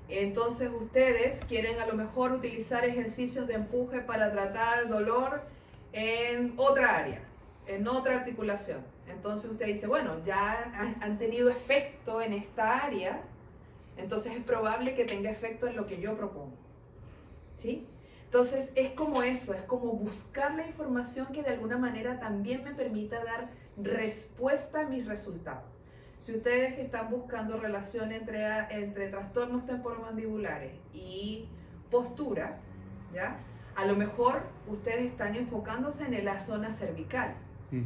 Entonces ustedes quieren a lo mejor utilizar ejercicios de empuje para tratar dolor en otra área, en otra articulación. Entonces usted dice, bueno, ya han tenido efecto en esta área, entonces es probable que tenga efecto en lo que yo propongo. ¿Sí? Entonces es como eso, es como buscar la información que de alguna manera también me permita dar respuesta a mis resultados. Si ustedes están buscando relación entre trastornos temporomandibulares y postura, ¿ya? A lo mejor ustedes están enfocándose en la zona cervical,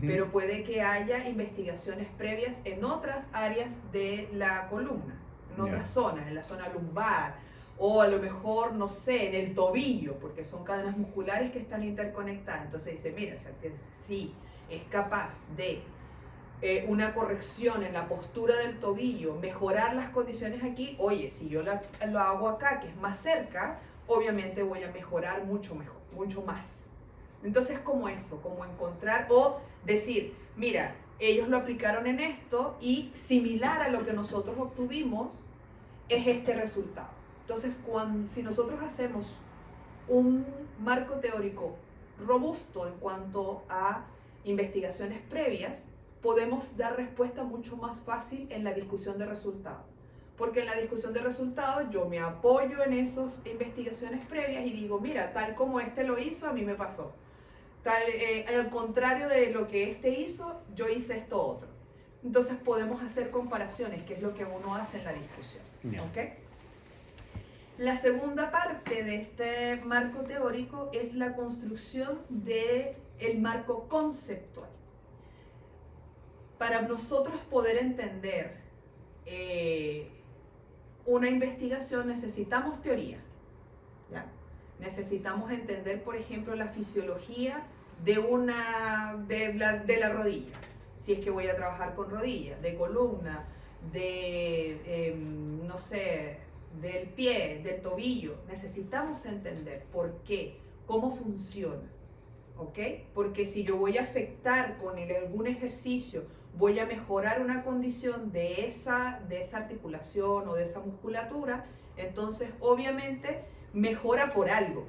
pero puede que haya investigaciones previas en otras áreas de la columna, en otras zonas, en la zona lumbar, o a lo mejor, no sé, en el tobillo, porque son cadenas musculares que están interconectadas. Entonces dice, mira, si es capaz de una corrección en la postura del tobillo, mejorar las condiciones aquí, oye, si yo lo hago acá, que es más cerca, obviamente voy a mejorar mucho más. Entonces, como eso, como encontrar o decir, mira, ellos lo aplicaron en esto y similar a lo que nosotros obtuvimos es este resultado. Entonces, si nosotros hacemos un marco teórico robusto en cuanto a investigaciones previas, podemos dar respuesta mucho más fácil en la discusión de resultados. Porque en la discusión de resultados yo me apoyo en esas investigaciones previas y digo, mira, tal como este lo hizo, a mí me pasó. Al contrario de lo que este hizo, yo hice esto otro. Entonces podemos hacer comparaciones, que es lo que uno hace en la discusión. ¿Okay? La segunda parte de este marco teórico es la construcción del marco conceptual. Para nosotros poder entender una investigación necesitamos teoría, ¿ya? Necesitamos entender, por ejemplo, la fisiología de la rodilla, si es que voy a trabajar con rodilla, de columna, no sé, del pie, del tobillo. Necesitamos entender por qué, cómo funciona, ¿ok? Porque si yo voy a afectar con algún ejercicio, voy a mejorar una condición de esa articulación o de esa musculatura, entonces obviamente mejora por algo,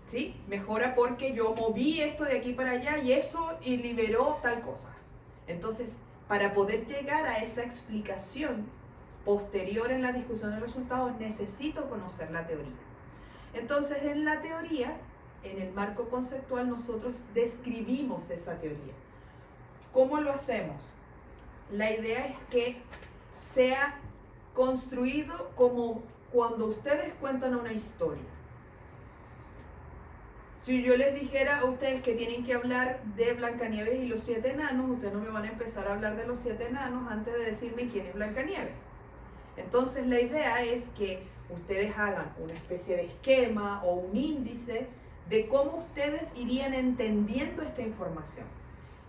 ¿sí? Mejora porque yo moví esto de aquí para allá y eso liberó tal cosa. Entonces, para poder llegar a esa explicación posterior en la discusión de resultados, necesito conocer la teoría. Entonces, en la teoría, en el marco conceptual, nosotros describimos esa teoría. ¿Cómo lo hacemos? La idea es que sea construido como cuando ustedes cuentan una historia. Si yo les dijera a ustedes que tienen que hablar de Blancanieves y los 7 enanos, ustedes no me van a empezar a hablar de los 7 enanos antes de decirme quién es Blancanieves. Entonces la idea es que ustedes hagan una especie de esquema o un índice de cómo ustedes irían entendiendo esta información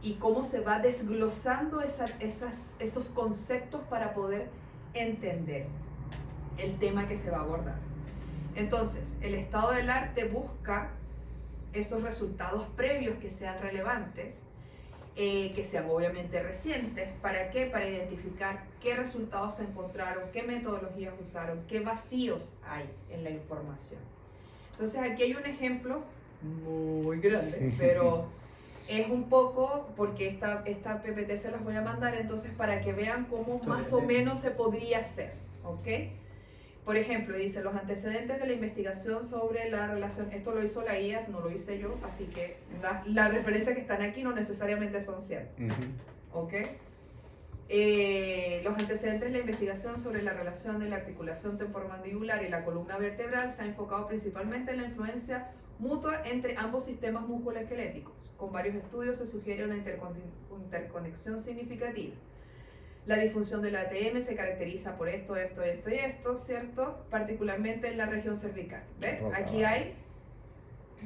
y cómo se va desglosando esos conceptos para poder entender el tema que se va a abordar. Entonces, el estado del arte busca estos resultados previos que sean relevantes, que sean obviamente recientes. ¿Para qué? Para identificar qué resultados se encontraron, qué metodologías usaron, qué vacíos hay en la información. Entonces aquí hay un ejemplo muy grande, pero es un poco, porque esta PPT se las voy a mandar, entonces para que vean cómo más o menos se podría hacer, ¿ok? Por ejemplo, dice los antecedentes de la investigación sobre la relación, esto lo hizo la IAS, no lo hice yo, así que las referencias que están aquí no necesariamente son ciertas, ¿ok? Los antecedentes de la investigación sobre la relación de la articulación temporomandibular y la columna vertebral se ha enfocado principalmente en la influencia mutua entre ambos sistemas musculoesqueléticos. Con varios estudios se sugiere una interconexión significativa. La disfunción del ATM se caracteriza por esto, ¿cierto? Particularmente en la región cervical. ¿Ves? Aquí hay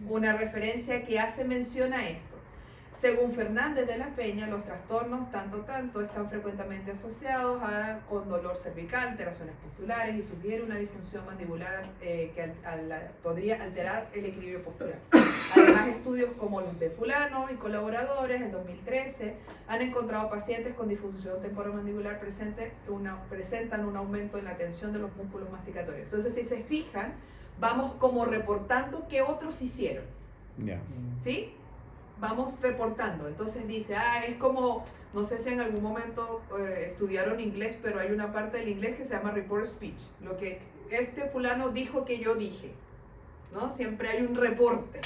una referencia que hace mención a esto. Según Fernández de la Peña, los trastornos tanto están frecuentemente asociados con dolor cervical, alteraciones postulares y sugiere una disfunción mandibular que podría alterar el equilibrio postural. Además, estudios como los de Fulano y colaboradores en 2013 han encontrado pacientes con disfunción temporomandibular presentan un aumento en la tensión de los músculos masticatorios. Entonces, si se fijan, vamos como reportando qué otros hicieron. ¿Sí? Vamos reportando. Entonces dice, es como, no sé si en algún momento estudiaron inglés, pero hay una parte del inglés que se llama report speech. Lo que este fulano dijo que yo dije, ¿no? Siempre hay un reporte.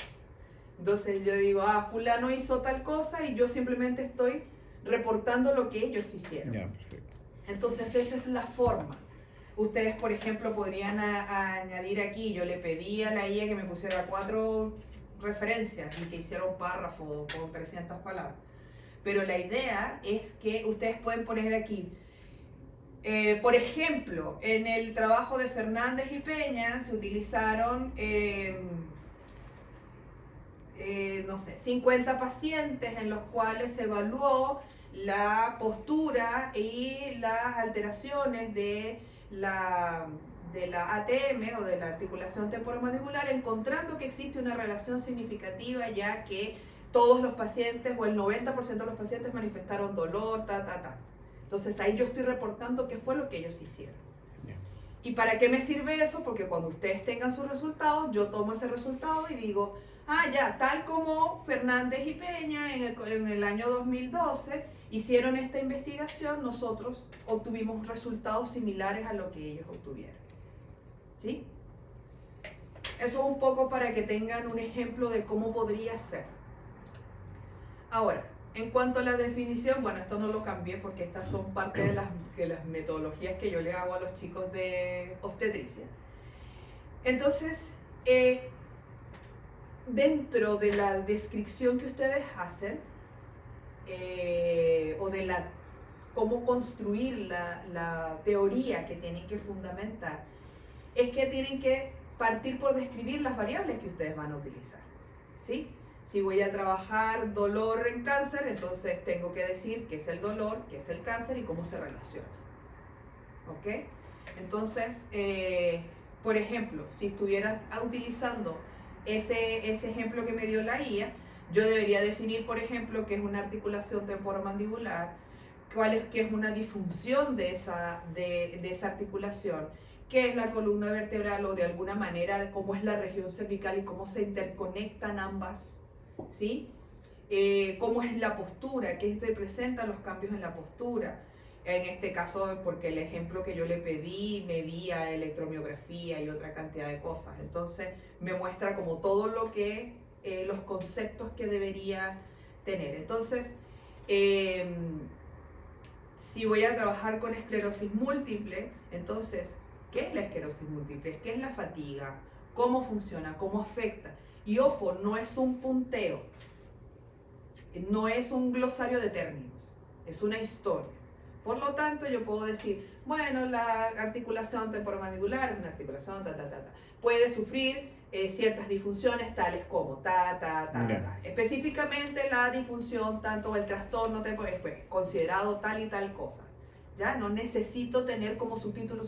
Entonces yo digo, fulano hizo tal cosa y yo simplemente estoy reportando lo que ellos hicieron. Perfecto. Entonces esa es la forma. Ustedes, por ejemplo, podrían añadir aquí, yo le pedí a la IA que me pusiera 4 referencias y que hiciera un párrafo con 300 palabras. Pero la idea es que ustedes pueden poner aquí, por ejemplo, en el trabajo de Fernández y Peña se utilizaron, no sé, 50 pacientes en los cuales se evaluó la postura y las alteraciones de la ATM o de la articulación temporomandibular, encontrando que existe una relación significativa, ya que todos los pacientes o el 90% de los pacientes manifestaron dolor, Entonces ahí yo estoy reportando qué fue lo que ellos hicieron. ¿Y para qué me sirve eso? Porque cuando ustedes tengan sus resultados, yo tomo ese resultado y digo, tal como Fernández y Peña en el año 2012 hicieron esta investigación, nosotros obtuvimos resultados similares a lo que ellos obtuvieron. ¿Sí? Eso es un poco para que tengan un ejemplo de cómo podría ser. Ahora, en cuanto a la definición, bueno, esto no lo cambié porque estas son parte de las metodologías que yo le hago a los chicos de obstetricia. Entonces, dentro de la descripción que ustedes hacen, o de cómo construir la teoría que tienen que fundamentar, es que tienen que partir por describir las variables que ustedes van a utilizar, ¿sí? Si voy a trabajar dolor en cáncer, entonces tengo que decir qué es el dolor, qué es el cáncer y cómo se relaciona, ¿ok? Entonces, por ejemplo, si estuviera utilizando ese ejemplo que me dio la IA, yo debería definir, por ejemplo, qué es una articulación temporomandibular, qué es una disfunción de esa articulación, qué es la columna vertebral o de alguna manera cómo es la región cervical y cómo se interconectan ambas, ¿sí? Cómo es la postura, qué representan los cambios en la postura. En este caso, porque el ejemplo que yo le pedí medía electromiografía y otra cantidad de cosas. Entonces me muestra como todo lo que, los conceptos que debería tener. Entonces, si voy a trabajar con esclerosis múltiple, entonces, ¿qué es la esclerosis múltiple? ¿Qué es la fatiga? ¿Cómo funciona? ¿Cómo afecta? Y ojo, no es un punteo, no es un glosario de términos, es una historia. Por lo tanto, yo puedo decir, bueno, la articulación temporomandibular es una articulación, puede sufrir ciertas disfunciones tales como Específicamente la disfunción, tanto el trastorno es considerado tal y tal cosa. ¿Ya? No necesito tener como subtítulo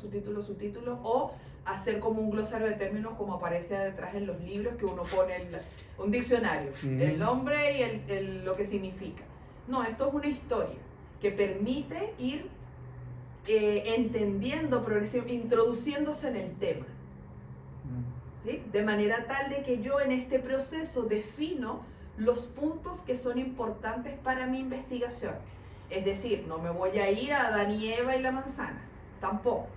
o hacer como un glosario de términos como aparece detrás en los libros que uno pone un diccionario, el nombre y lo que significa. No, esto es una historia que permite ir entendiendo, introduciéndose en el tema, ¿sí? De manera tal de que yo en este proceso defino los puntos que son importantes para mi investigación. Es decir, no me voy a ir a Adán y Eva y la manzana, tampoco.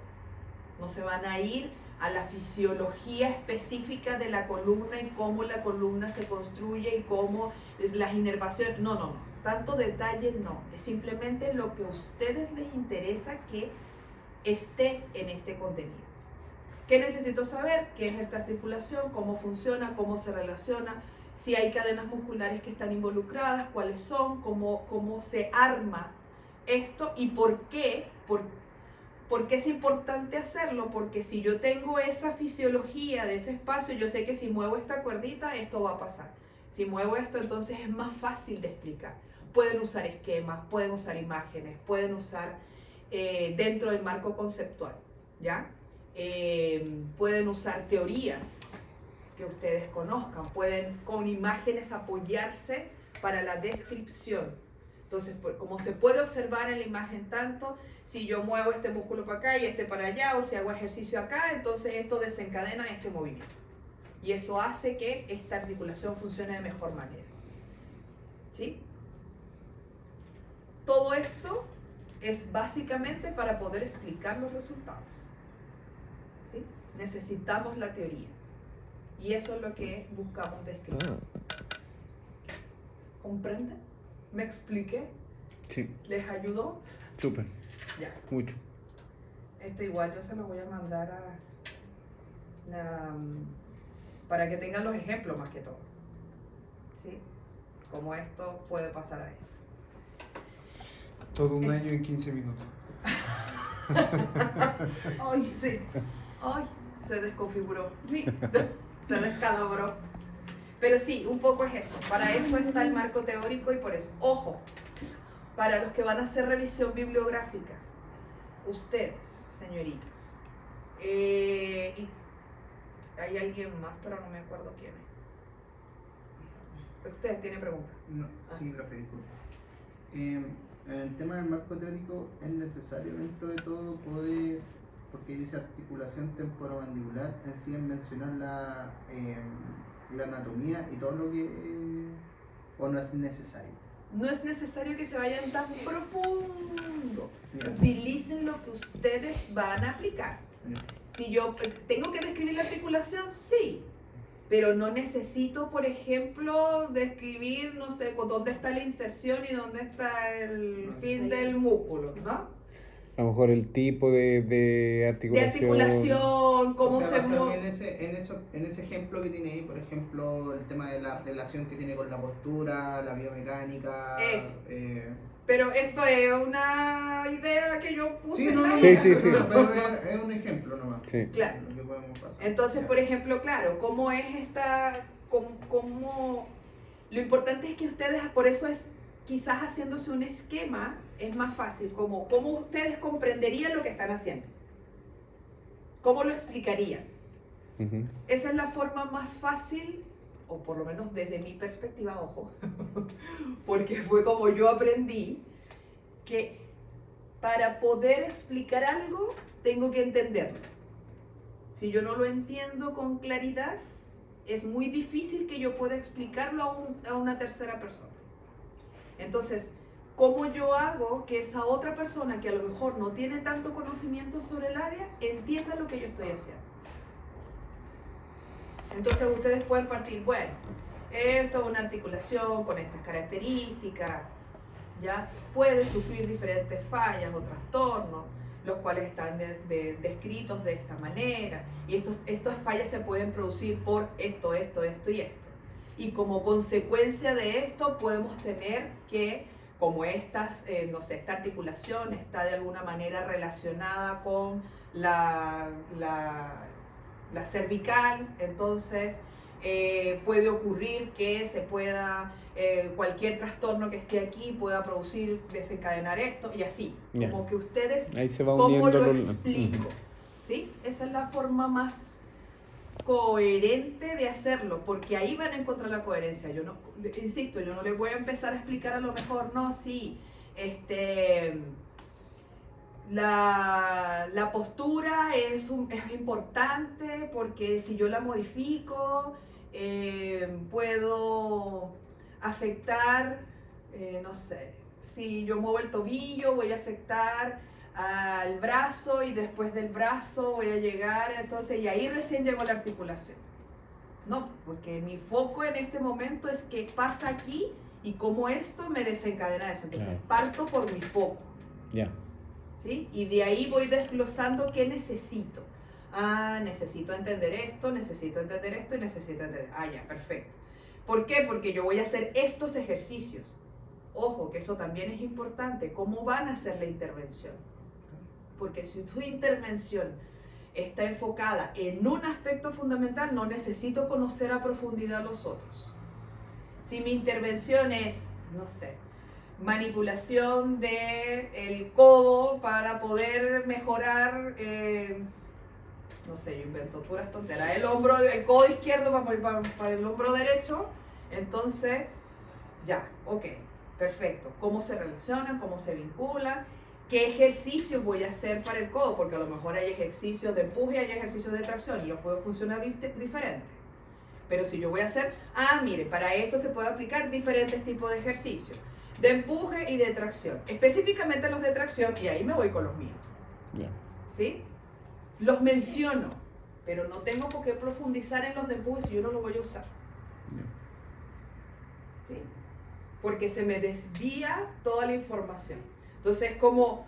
No se van a ir a la fisiología específica de la columna y cómo la columna se construye y cómo es las inervaciones. No. Tanto detalle no. Es simplemente lo que a ustedes les interesa que esté en este contenido. ¿Qué necesito saber? ¿Qué es esta articulación? ¿Cómo funciona? ¿Cómo se relaciona? Si hay cadenas musculares que están involucradas, cuáles son, cómo se arma esto y por qué. ¿Por qué es importante hacerlo? Porque si yo tengo esa fisiología de ese espacio, yo sé que si muevo esta cuerdita, esto va a pasar. Si muevo esto, entonces es más fácil de explicar. Pueden usar esquemas, pueden usar imágenes, pueden usar dentro del marco conceptual, ¿ya? Pueden usar teorías que ustedes conozcan, pueden con imágenes apoyarse para la descripción. Entonces, como se puede observar en la imagen tanto, si yo muevo este músculo para acá y este para allá, o si hago ejercicio acá, entonces esto desencadena este movimiento. Y eso hace que esta articulación funcione de mejor manera. ¿Sí? Todo esto es básicamente para poder explicar los resultados. ¿Sí? Necesitamos la teoría. Y eso es lo que buscamos describir. ¿Comprenden? ¿Me expliqué? Sí. ¿Les ayudó? Súper. Ya. Mucho. Igual yo se lo voy a mandar para que tengan los ejemplos más que todo. ¿Sí? Como esto puede pasar a esto. Todo un año en 15 minutos. Ay, sí. Ay, se desconfiguró. Sí, se descalabró. Pero sí, un poco es eso. Para eso está el marco teórico y por eso. Ojo, para los que van a hacer revisión bibliográfica, ustedes, señoritas, y hay alguien más, pero no me acuerdo quién es. ¿Ustedes tienen preguntas? No, sí, profe, disculpe. En el tema del marco teórico, ¿es necesario dentro de todo poder, porque dice articulación temporomandibular, en sí en mencionar la anatomía y todo lo que... ¿o no es necesario? No es necesario que se vayan tan profundo. Ya. Utilicen lo que ustedes van a aplicar. Ya. Si yo tengo que describir la articulación, sí, pero no necesito, por ejemplo, describir, no sé, dónde está la inserción y dónde está el fin del músculo, ¿no? A lo mejor el tipo de De articulación. articulación, cómo O sea, se basarme mueve. en ese ejemplo que tiene ahí, por ejemplo, el tema de la relación que tiene con la postura, la biomecánica. Eso. Pero esto es una idea que yo puse Sí, en no, la no, Sí, vida. sí, sí. Pero es un ejemplo nomás. Sí. Claro. Lo que podemos pasar. Entonces, Ya. por ejemplo, claro, ¿cómo es esta, cómo, lo importante es que ustedes, por eso es, quizás haciéndose un esquema, es más fácil, cómo ustedes comprenderían lo que están haciendo, cómo lo explicarían. Ujú. Esa es la forma más fácil, o por lo menos desde mi perspectiva, ojo, porque fue como yo aprendí, que para poder explicar algo, tengo que entenderlo. Si yo no lo entiendo con claridad, es muy difícil que yo pueda explicarlo a una tercera persona. Entonces, ¿cómo yo hago que esa otra persona que a lo mejor no tiene tanto conocimiento sobre el área entienda lo que yo estoy haciendo? Entonces ustedes pueden partir, bueno, esto es una articulación con estas características, ¿ya? Puede sufrir diferentes fallas o trastornos, los cuales están descritos de esta manera, y estas fallas se pueden producir por esto y esto. Y como consecuencia de esto podemos tener que, como estas, no sé, esta articulación está de alguna manera relacionada con la cervical, entonces puede ocurrir que se pueda, cualquier trastorno que esté aquí pueda producir, desencadenar esto y así. Ya. Como que ustedes, Ahí se va ¿cómo uniendo lo los- explico? ¿Sí? Esa es la forma más coherente de hacerlo, porque ahí van a encontrar la coherencia. Yo no, insisto, yo no les voy a empezar a explicar a lo mejor, no, sí, la postura es importante porque si yo la modifico, puedo afectar, no sé, si yo muevo el tobillo voy a afectar al brazo y después del brazo voy a llegar, entonces, y ahí recién llegó la articulación. No, porque mi foco en este momento es qué pasa aquí y cómo esto me desencadena eso. Entonces, Claro. parto por mi foco. Ya. ¿Sí? Y de ahí voy desglosando qué necesito. Ah, necesito entender esto y necesito entender. Ah, ya, perfecto. ¿Por qué? Porque yo voy a hacer estos ejercicios. Ojo, que eso también es importante. ¿Cómo van a hacer la intervención? Porque si tu intervención está enfocada en un aspecto fundamental, no necesito conocer a profundidad los otros. Si mi intervención es, no sé, manipulación del codo para poder mejorar, no sé, yo invento puras tonteras, el codo izquierdo para el hombro derecho, entonces, ya, ok, perfecto. ¿Cómo se relacionan? ¿Cómo se vinculan? ¿Qué ejercicios voy a hacer para el codo? Porque a lo mejor hay ejercicios de empuje y hay ejercicios de tracción y los puedo funcionar diferente. Pero si yo voy a hacer, mire, para esto se puede aplicar diferentes tipos de ejercicios, de empuje y de tracción. Específicamente los de tracción, y ahí me voy con los míos. Ya. ¿Sí? Los menciono, pero no tengo por qué profundizar en los de empuje si yo no los voy a usar. ¿Sí? Porque se me desvía toda la información. Entonces, como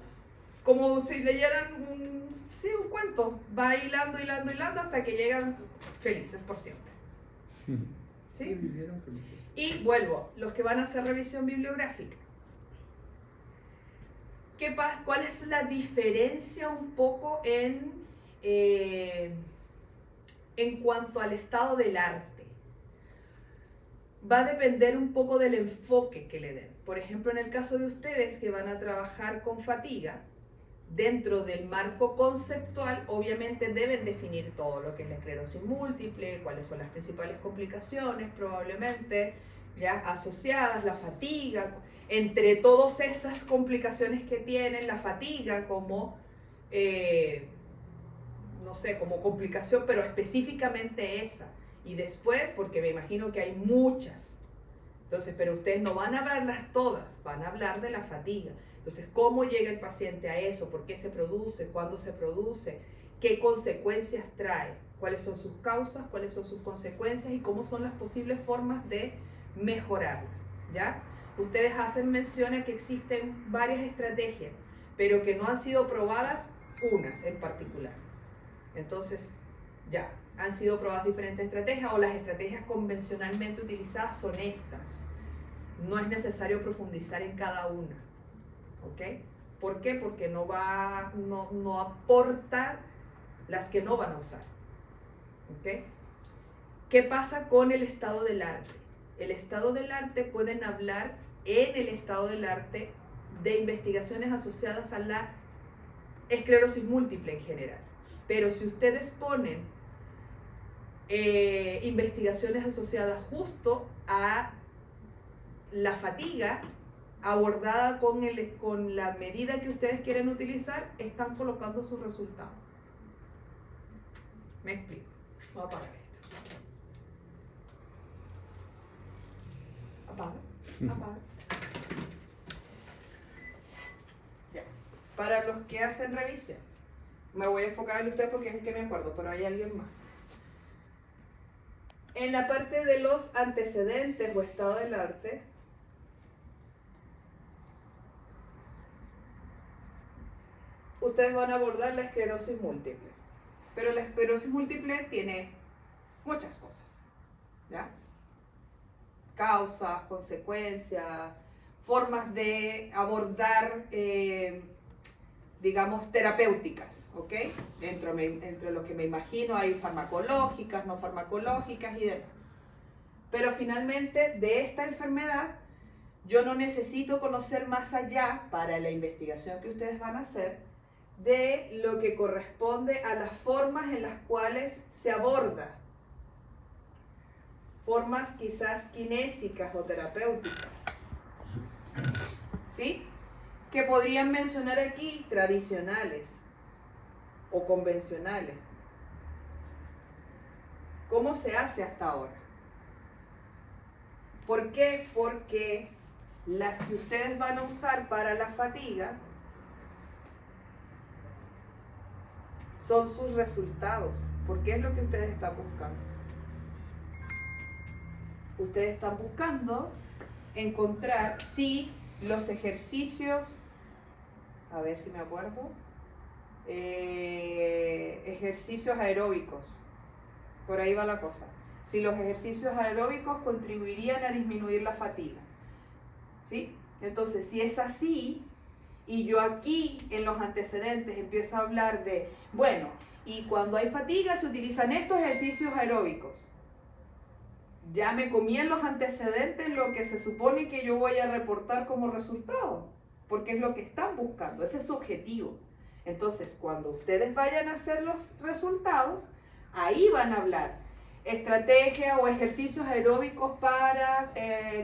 si leyeran un cuento, va hilando hasta que llegan felices por siempre. ¿Sí? Vivieron felices. Y vuelvo, los que van a hacer revisión bibliográfica. ¿Cuál es la diferencia un poco en cuanto al estado del arte? Va a depender un poco del enfoque que le den. Por ejemplo, en el caso de ustedes que van a trabajar con fatiga, dentro del marco conceptual, obviamente deben definir todo lo que es la esclerosis múltiple, cuáles son las principales complicaciones, probablemente ya asociadas, la fatiga, entre todas esas complicaciones que tienen, la fatiga como, no sé, como complicación, pero específicamente esa. Y después, porque me imagino que hay muchas, entonces, pero ustedes no van a hablarlas todas, van a hablar de la fatiga. Entonces, ¿cómo llega el paciente a eso? ¿Por qué se produce? ¿Cuándo se produce? ¿Qué consecuencias trae? ¿Cuáles son sus causas? ¿Cuáles son sus consecuencias? ¿Y cómo son las posibles formas de mejorarla? ¿Ya? Ustedes hacen mención a que existen varias estrategias, pero que no han sido probadas unas en particular. Entonces, ya, han sido probadas diferentes estrategias o las estrategias convencionalmente utilizadas son estas. No es necesario profundizar en cada una. ¿Ok? ¿Por qué? Porque no aporta las que no van a usar. ¿Ok? ¿Qué pasa con el estado del arte? El estado del arte, pueden hablar en el estado del arte de investigaciones asociadas a la esclerosis múltiple en general. Pero si ustedes ponen investigaciones asociadas justo a la fatiga, abordada con la medida que ustedes quieren utilizar, están colocando sus resultados. Me explico. Voy a apagar esto. Apaga. Ya. Para los que hacen revisión, me voy a enfocar en usted porque es el que me acuerdo, pero hay alguien más. En la parte de los antecedentes o estado del arte, ustedes van a abordar la esclerosis múltiple. Pero la esclerosis múltiple tiene muchas cosas, ¿ya? Causas, consecuencias, formas de abordar, digamos, terapéuticas, ¿ok? Dentro de lo que me imagino hay farmacológicas, no farmacológicas y demás. Pero finalmente, de esta enfermedad, yo no necesito conocer más allá, para la investigación que ustedes van a hacer, de lo que corresponde a las formas en las cuales se aborda. Formas quizás kinésicas o terapéuticas. ¿Sí? Que podrían mencionar aquí tradicionales o convencionales. ¿Cómo se hace hasta ahora? ¿Por qué? Porque las que ustedes van a usar para la fatiga son sus resultados, porque es lo que ustedes están buscando. Ustedes están buscando encontrar si los ejercicios, a ver si me acuerdo, ejercicios aeróbicos, por ahí va la cosa. Si los ejercicios aeróbicos contribuirían a disminuir la fatiga, ¿sí? Entonces, si es así, y yo aquí en los antecedentes empiezo a hablar de, bueno, y cuando hay fatiga se utilizan estos ejercicios aeróbicos. ya me comí en los antecedentes lo que se supone que yo voy a reportar como resultado, porque es lo que están buscando, ese es su objetivo. Entonces, cuando ustedes vayan a hacer los resultados, ahí van a hablar estrategia o ejercicios aeróbicos para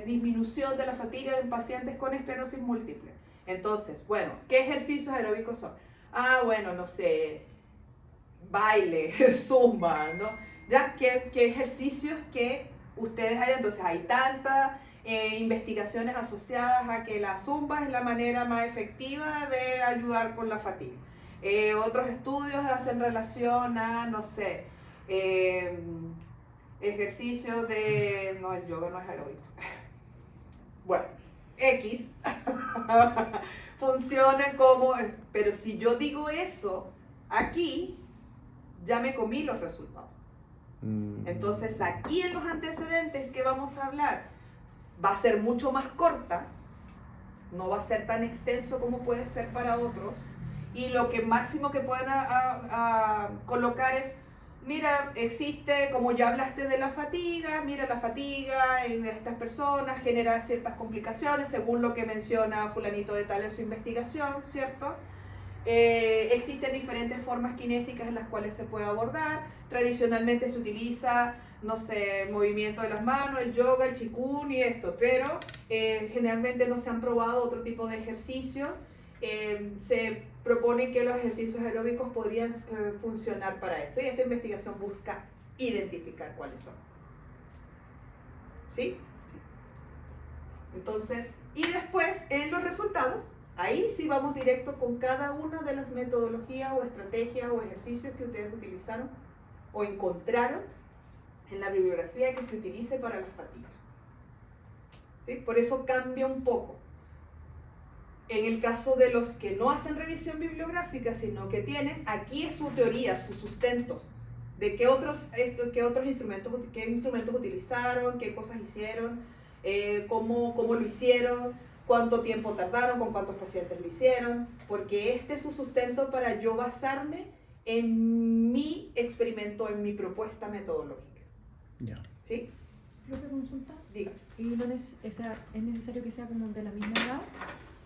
disminución de la fatiga en pacientes con esclerosis múltiple. Entonces, bueno, ¿qué ejercicios aeróbicos son? Ah, bueno, no sé, baile, zumba, ¿no? Ya, ¿qué ejercicios que ustedes hayan? Entonces, hay tantas investigaciones asociadas a que la zumba es la manera más efectiva de ayudar con la fatiga. Otros estudios hacen relación a, no sé, ejercicios de... No, el yoga no es aeróbico. Bueno, X. Funciona como... Pero si yo digo eso aquí, ya me comí los resultados. Entonces aquí en los antecedentes que vamos a hablar va a ser mucho más corta, no va a ser tan extenso como puede ser para otros, y lo que máximo que pueden colocar es, mira, existe, como ya hablaste de la fatiga, mira, la fatiga en estas personas genera ciertas complicaciones según lo que menciona fulanito de tal en su investigación, ¿cierto? Existen diferentes formas kinésicas en las cuales se puede abordar. Tradicionalmente se utiliza, no sé, el movimiento de las manos, el yoga, el qigong y esto, pero generalmente no se han probado otro tipo de ejercicio. Se propone que los ejercicios aeróbicos podrían funcionar para esto y esta investigación busca identificar cuáles son. ¿Sí? Sí. Entonces, y después en los resultados, ahí sí vamos directo con cada una de las metodologías o estrategias o ejercicios que ustedes utilizaron o encontraron en la bibliografía que se utilice para la fatiga. ¿Sí? Por eso cambia un poco. En el caso de los que no hacen revisión bibliográfica, sino que tienen, aquí es su teoría, su sustento, de qué otros instrumentos, qué instrumentos utilizaron, qué cosas hicieron, cómo lo hicieron, cuánto tiempo tardaron, con cuántos pacientes lo hicieron, porque este es su sustento para yo basarme en mi experimento, en mi propuesta metodológica. Ya. ¿Sí? Profe, consulta. Diga. ¿Y no es necesario que sea como de la misma edad?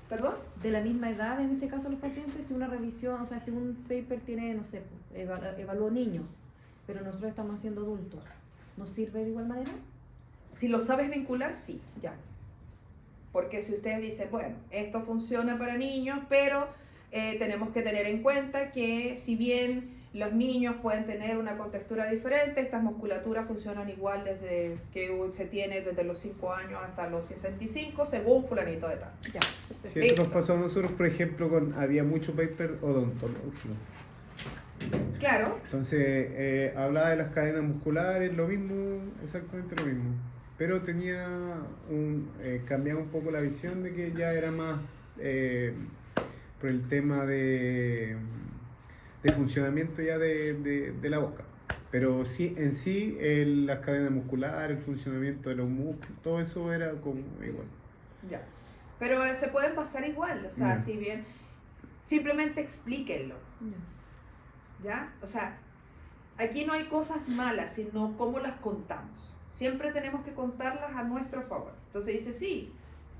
¿Perdón? De la misma edad, en este caso los pacientes, si una revisión, o sea, si un paper tiene, no sé, evaluó niños, pero nosotros estamos haciendo adultos, ¿nos sirve de igual manera? Si lo sabes vincular, sí. Ya. Porque si ustedes dicen, bueno, esto funciona para niños, pero tenemos que tener en cuenta que si bien los niños pueden tener una contextura diferente, estas musculaturas funcionan igual desde que se tiene desde los 5 años hasta los 65, según fulanito de tal. Ya, perfecto. Sí, eso nos pasó a nosotros, por ejemplo, había mucho paper odontológico. Claro. Entonces, hablaba de las cadenas musculares, lo mismo, exactamente lo mismo. Pero tenía cambiaba un poco la visión de que ya era más por el tema de funcionamiento ya de la boca. Pero sí, en sí, las cadenas musculares, el funcionamiento de los músculos, todo eso era como igual. Ya. Pero se pueden pasar igual, o sea, si bien, simplemente explíquenlo. ¿Ya? O sea, aquí no hay cosas malas, sino cómo las contamos. Siempre tenemos que contarlas a nuestro favor. Entonces dice, sí,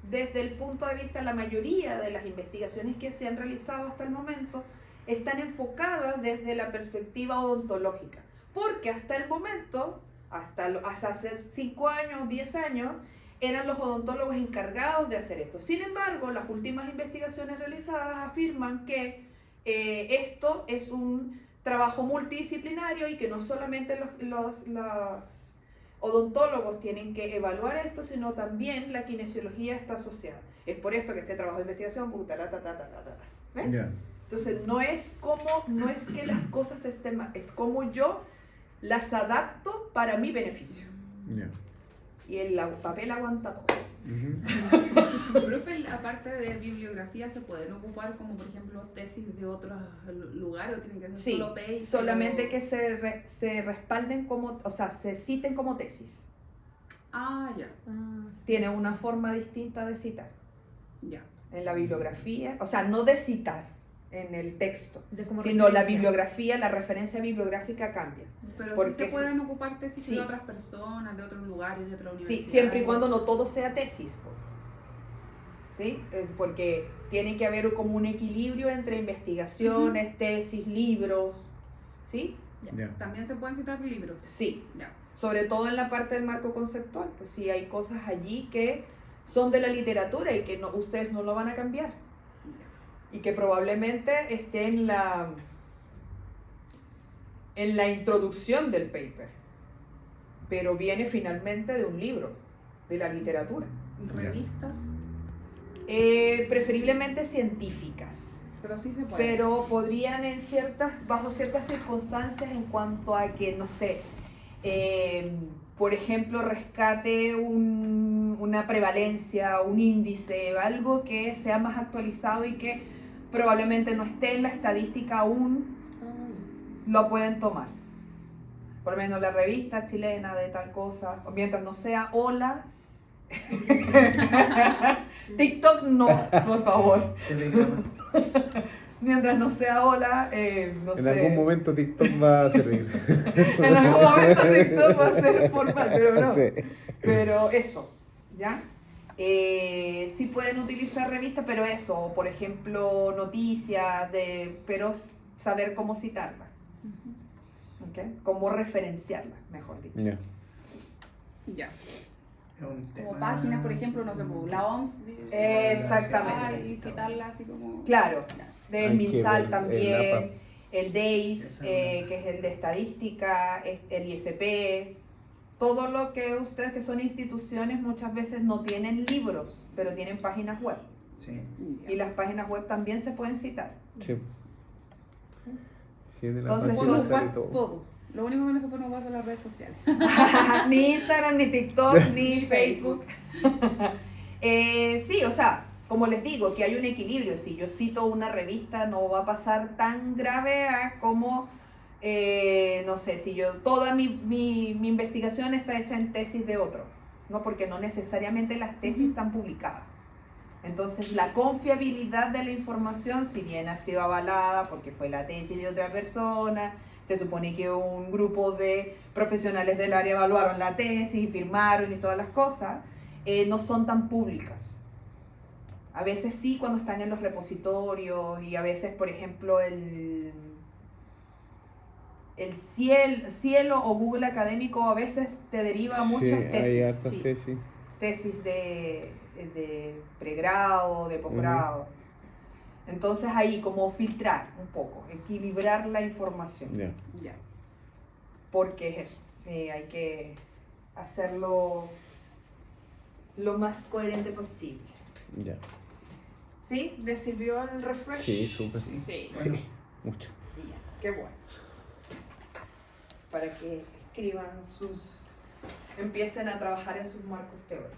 desde el punto de vista, la mayoría de las investigaciones que se han realizado hasta el momento están enfocadas desde la perspectiva odontológica. Porque hasta el momento, hasta hace 5 años, 10 años, eran los odontólogos encargados de hacer esto. Sin embargo, las últimas investigaciones realizadas afirman que esto es un trabajo multidisciplinario y que no solamente los odontólogos tienen que evaluar esto, sino también la kinesiología está asociada. Es por esto que este trabajo de investigación, ¿ves? Yeah. Entonces no es que las cosas estén mal, es como yo las adapto para mi beneficio. Yeah. Y el papel aguanta todo. Profe, aparte de bibliografía, ¿se pueden ocupar como, por ejemplo, tesis de otros lugares o tienen que ser Sí, solo paper? solamente que se respalden como, o sea, se citen como tesis. Ah, ya. Tiene una forma distinta de citar. Ya. En la bibliografía, o sea, no de citar, en el texto, De como sino la referencia. bibliografía, la referencia bibliográfica cambia. Pero sí Porque se pueden ocupar tesis sí. de otras personas, de otros lugares, de otras Sí, universidades. siempre y cuando no todo sea tesis, po. ¿Sí? Porque tiene que haber como un equilibrio entre investigaciones, tesis, libros, ¿sí? Ya. También se pueden citar libros. Sí, Ya. sobre todo en la parte del marco conceptual, pues sí hay cosas allí que son de la literatura y que ustedes no lo van a cambiar y que probablemente esté en la introducción del paper, pero viene finalmente de un libro, de la literatura. Revistas, Preferiblemente científicas, pero sí se puede. pero podrían bajo ciertas circunstancias en cuanto a que, no sé, por ejemplo, rescate una prevalencia, un índice, algo que sea más actualizado y que probablemente no esté en la estadística aún, lo pueden tomar. Por lo menos la revista chilena de tal cosa, mientras no sea hola. TikTok no, por favor. Telegrama. Mientras no sea hola, no En sé. algún momento TikTok va a servir. En algún momento TikTok va a ser formal, pero no. Sí. Pero eso, ¿ya? Sí pueden utilizar revistas, pero eso, o por ejemplo, noticias, pero saber cómo citarlas, ¿ok? Cómo referenciarlas, mejor dicho. Ya. Ya. Es un Como tema- páginas, por ejemplo, no sé, la OMS. Exactamente. Y citarla así como. Claro. Ya. Del Hay que MinSal ver también, el APA. el DEIS, Esa es una- que es el de estadística, el ISP, todo lo que ustedes que son instituciones muchas veces no tienen libros, pero tienen páginas web. Sí. Y las páginas web también se pueden citar. Sí. Sí, de la Entonces, página Pueden son- sale ocupar todo. Lo único que no se puede ocupar son las redes sociales. Ni Instagram, ni TikTok, ni Ni Facebook. Sí, o sea, como les digo, que hay un equilibrio. Si yo cito una revista, no va a pasar tan grave a como, no sé, si yo, toda mi investigación está hecha en tesis de otro, ¿no? Porque no necesariamente las tesis están publicadas. Entonces, la confiabilidad de la información, si bien ha sido avalada porque fue la tesis de otra persona, se supone que un grupo de profesionales del área evaluaron la tesis y firmaron y todas las cosas, no son tan públicas. A veces sí cuando están en los repositorios y a veces, por ejemplo, el Cielo o Google Académico a veces te deriva muchas Sí, hay tesis. hartas Sí. tesis. Tesis de pregrado, de posgrado. Entonces ahí como filtrar un poco, equilibrar la información, Ya. Ya. porque es eso, hay que hacerlo lo más coherente posible. Ya. ¿Sí? ¿Les sirvió el refresh? Sí, súper. Sí. Sí, mucho. Ya, qué bueno. Para que escriban empiecen a trabajar en sus marcos teóricos.